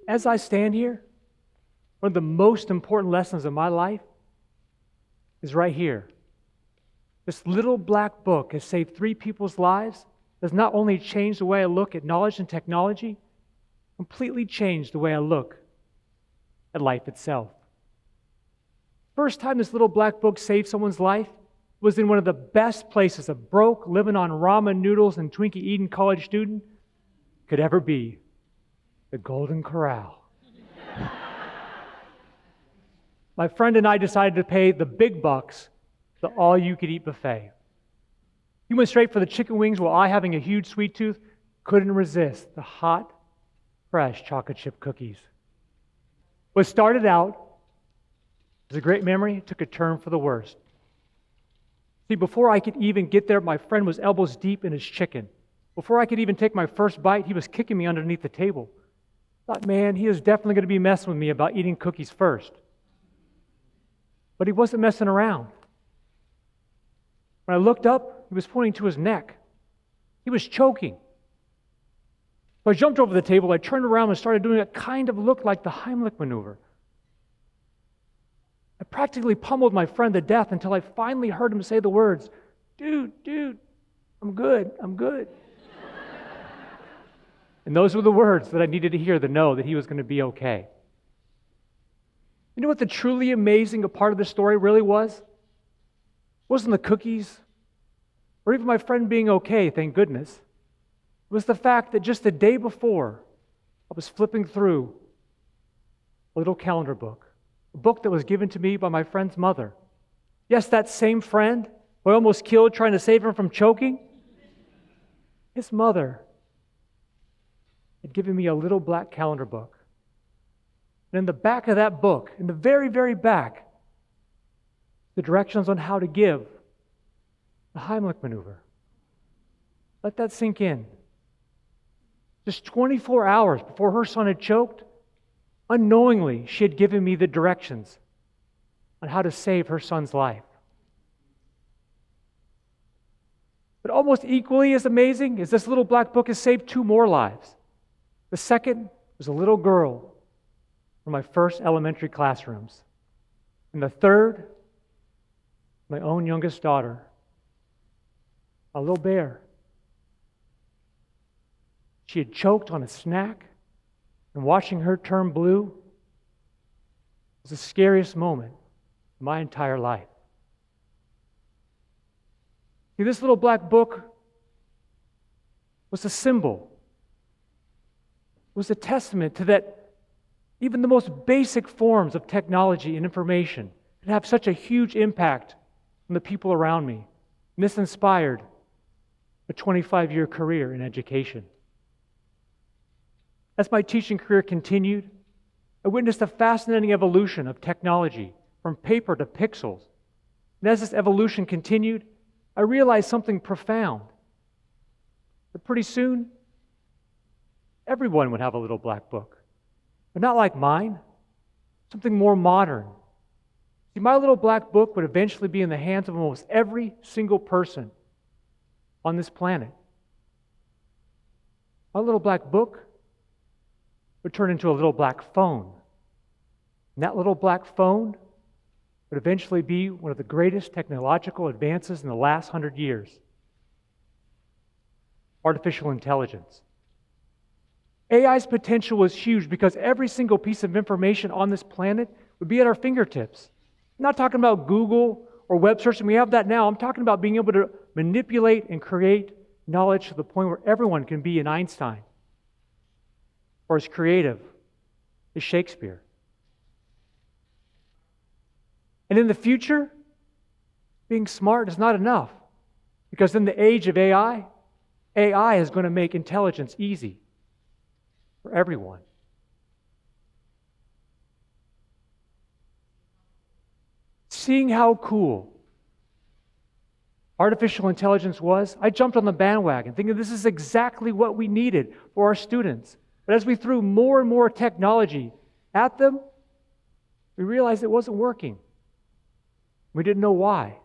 As I stand here, one of the most important lessons of my life is right here. This little black book has saved 3 people's lives, has not only changed the way I look at knowledge and technology, completely changed the way I look at life itself. First time this little black book saved someone's life was in one of the best places a broke, living on ramen noodles and Twinkie eating college student could ever be, the Golden Corral. My friend and I decided to pay the big bucks, the all-you-could-eat buffet. He went straight for the chicken wings while I, having a huge sweet tooth, couldn't resist the hot, fresh chocolate chip cookies. What started out as a great memory took a turn for the worst. See, before I could even get there, my friend was elbows deep in his chicken. Before I could even take my first bite, he was kicking me underneath the table. I thought, man, he is definitely going to be messing with me about eating cookies first. But he wasn't messing around. When I looked up, he was pointing to his neck. He was choking. So I jumped over the table, I turned around and started doing what kind of looked like the Heimlich maneuver. I practically pummeled my friend to death until I finally heard him say the words, dude, I'm good. And those were the words that I needed to hear to know that he was going to be okay. You know what the truly amazing part of the story really was? It wasn't the cookies, or even my friend being okay, thank goodness. It was the fact that just the day before, I was flipping through a little calendar book, a book that was given to me by my friend's mother. Yes, that same friend who I almost killed trying to save him from choking, his mother had given me a little black calendar book. And in the back of that book, in the very, very back, the directions on how to give the Heimlich maneuver. Let that sink in. Just 24 hours before her son had choked, unknowingly, she had given me the directions on how to save her son's life. But almost equally as amazing as this little black book has saved 2 more lives. The second was a little girl from my first elementary classrooms. And the third, my own youngest daughter, a little bear. She had choked on a snack, and watching her turn blue was the scariest moment of my entire life. See, this little black book was a symbol, was a testament to that even the most basic forms of technology and information can have such a huge impact on the people around me. And this inspired a 25-year career in education. As my teaching career continued, I witnessed a fascinating evolution of technology from paper to pixels. And as this evolution continued, I realized something profound. That pretty soon, everyone would have a little black book. But not like mine, something more modern. See, my little black book would eventually be in the hands of almost every single person on this planet. My little black book would turn into a little black phone. And that little black phone would eventually be one of the greatest technological advances in the last 100 years. Artificial intelligence. AI's potential was huge because every single piece of information on this planet would be at our fingertips. I'm not talking about Google or web searching. We have that now. I'm talking about being able to manipulate and create knowledge to the point where everyone can be an Einstein or as creative as Shakespeare. And in the future, being smart is not enough, because in the age of AI is going to make intelligence easy for everyone. Seeing how cool artificial intelligence was, I jumped on the bandwagon thinking this is exactly what we needed for our students. But as we threw more and more technology at them, we realized it wasn't working. We didn't know why.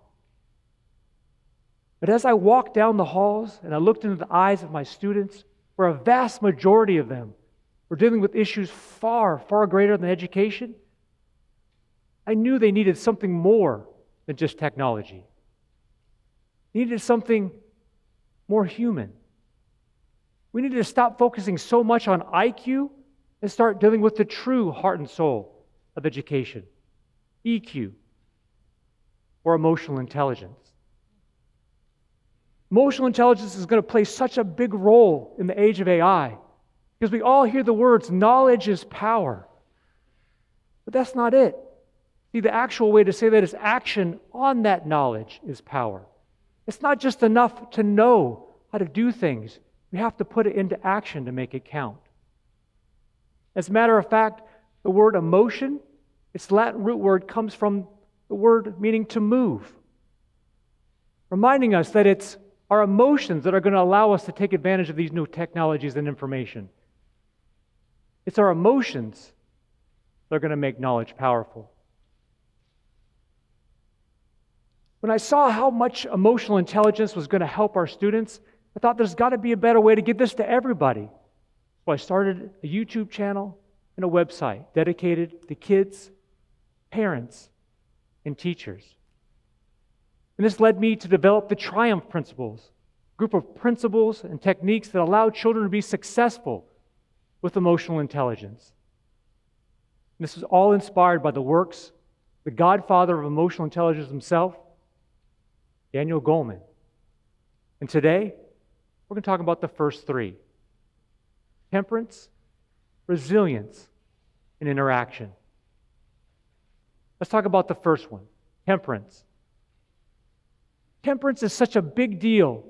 But as I walked down the halls and I looked into the eyes of my students, where a vast majority of them were dealing with issues far, far greater than education, I knew they needed something more than just technology. They needed something more human. We needed to stop focusing so much on IQ and start dealing with the true heart and soul of education, EQ, or emotional intelligence. Emotional intelligence is going to play such a big role in the age of AI because we all hear the words, knowledge is power. But that's not it. See, the actual way to say that is action on that knowledge is power. It's not just enough to know how to do things. We have to put it into action to make it count. As a matter of fact, the word emotion, its Latin root word comes from the word meaning to move, reminding us that it's our emotions that are going to allow us to take advantage of these new technologies and information. It's our emotions that are going to make knowledge powerful. When I saw how much emotional intelligence was going to help our students, I thought there's got to be a better way to get this to everybody. So I started a YouTube channel and a website dedicated to kids, parents, and teachers. And this led me to develop the T.R.I.U.M.P.H.S principles, a group of principles and techniques that allow children to be successful with emotional intelligence. And this was all inspired by the works, the godfather of emotional intelligence himself, Daniel Goleman. And today, we're going to talk about the first three: temperance, resilience, and interaction. Let's talk about the first one, temperance. Temperance is such a big deal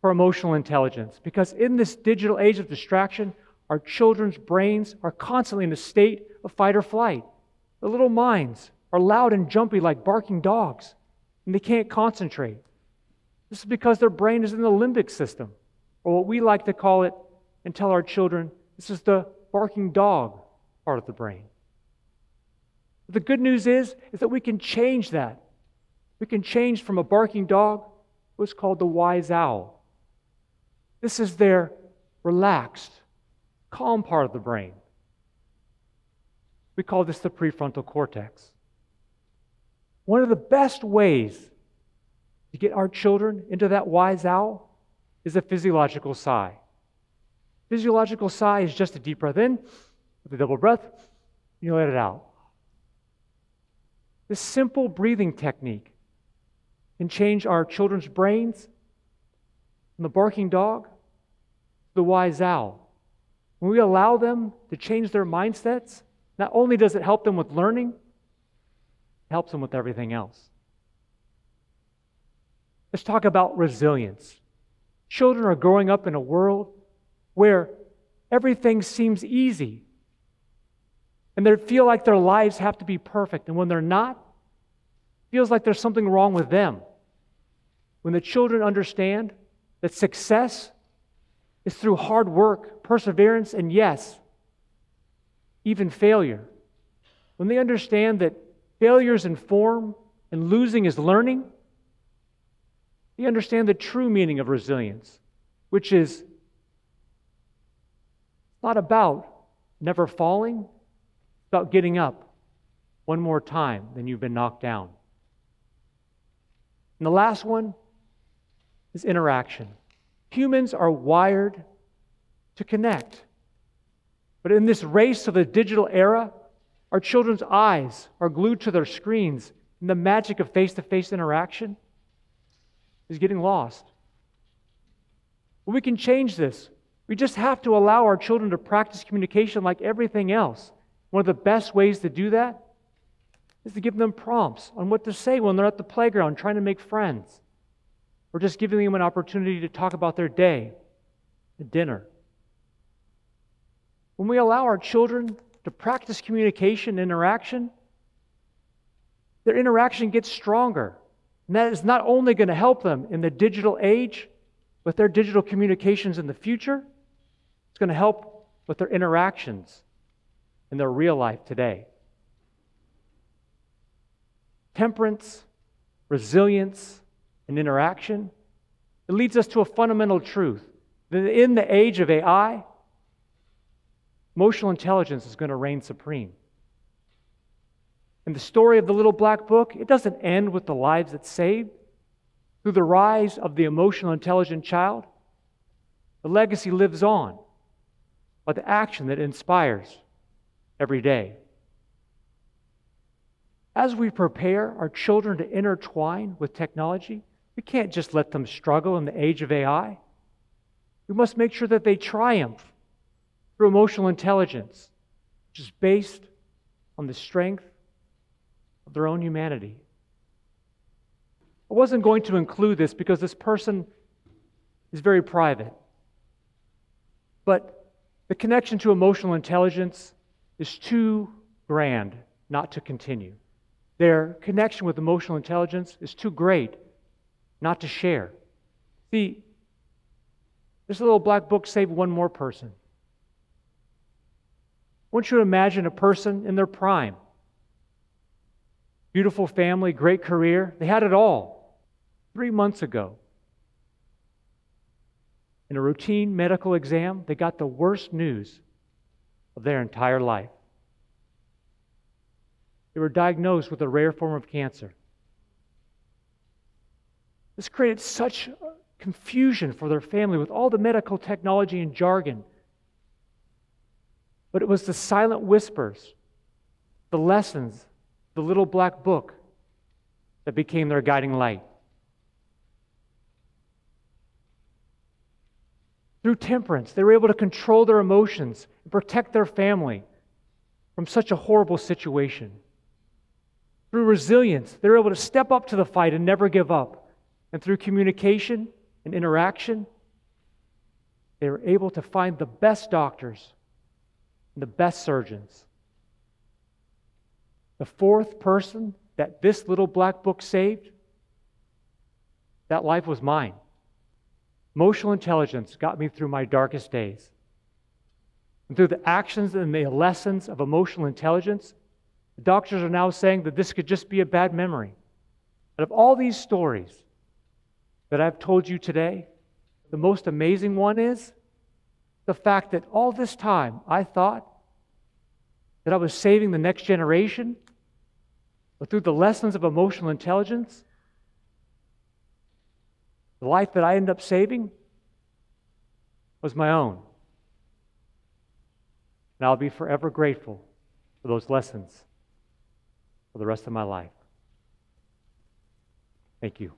for emotional intelligence because in this digital age of distraction, our children's brains are constantly in a state of fight or flight. Their little minds are loud and jumpy like barking dogs, and they can't concentrate. This is because their brain is in the limbic system, or what we like to call it and tell our children, this is the barking dog part of the brain. But the good news is that we can change that. We can change from a barking dog to what's called the wise owl. This is their relaxed, calm part of the brain. We call this the prefrontal cortex. One of the best ways to get our children into that wise owl is a physiological sigh. Physiological sigh is just a deep breath in, with a double breath, you let it out. This simple breathing technique can change our children's brains from the barking dog to the wise owl. When we allow them to change their mindsets, not only does it help them with learning, it helps them with everything else. Let's talk about resilience. Children are growing up in a world where everything seems easy, and they feel like their lives have to be perfect, and when they're not, it feels like there's something wrong with them. When the children understand that success is through hard work, perseverance, and yes, even failure. When they understand that failure is informed and losing is learning, they understand the true meaning of resilience, which is not about never falling, it's about getting up one more time than you've been knocked down. And the last one is interaction. Humans are wired to connect. But in this race of the digital era, our children's eyes are glued to their screens, and the magic of face-to-face interaction is getting lost. But we can change this. We just have to allow our children to practice communication like everything else. One of the best ways to do that is to give them prompts on what to say when they're at the playground trying to make friends, or just giving them an opportunity to talk about their day at dinner. When we allow our children to practice communication and interaction, their interaction gets stronger. And that is not only going to help them in the digital age with their digital communications in the future, it's going to help with their interactions in their real life today. temperance, resilience, and interaction, it leads us to a fundamental truth that in the age of AI, emotional intelligence is going to reign supreme. And the story of the little black book, it doesn't end with the lives it saved. Through the rise of the emotional intelligent child, the legacy lives on by the action that inspires every day. As we prepare our children to intertwine with technology, we can't just let them struggle in the age of AI. We must make sure that they triumph through emotional intelligence, which is based on the strength of their own humanity. I wasn't going to include this because this person is very private. But the connection to emotional intelligence is too grand not to continue. Their connection with emotional intelligence is too great not to share. See, this little black book saved one more person. I want you to imagine a person in their prime. Beautiful family, great career. They had it all. 3 months ago, in a routine medical exam, they got the worst news of their entire life. They were diagnosed with a rare form of cancer. This created such confusion for their family with all the medical technology and jargon. But it was the silent whispers, the lessons, the little black book that became their guiding light. Through temperance, they were able to control their emotions and protect their family from such a horrible situation. Through resilience, they were able to step up to the fight and never give up. And through communication and interaction, they were able to find the best doctors and the best surgeons. The fourth person that this little black book saved, that life was mine. Emotional intelligence got me through my darkest days. And through the actions and the lessons of emotional intelligence, the doctors are now saying that this could just be a bad memory. Out of all these stories that I've told you today, the most amazing one is the fact that all this time I thought that I was saving the next generation, but through the lessons of emotional intelligence, the life that I ended up saving was my own. And I'll be forever grateful for those lessons for the rest of my life. Thank you.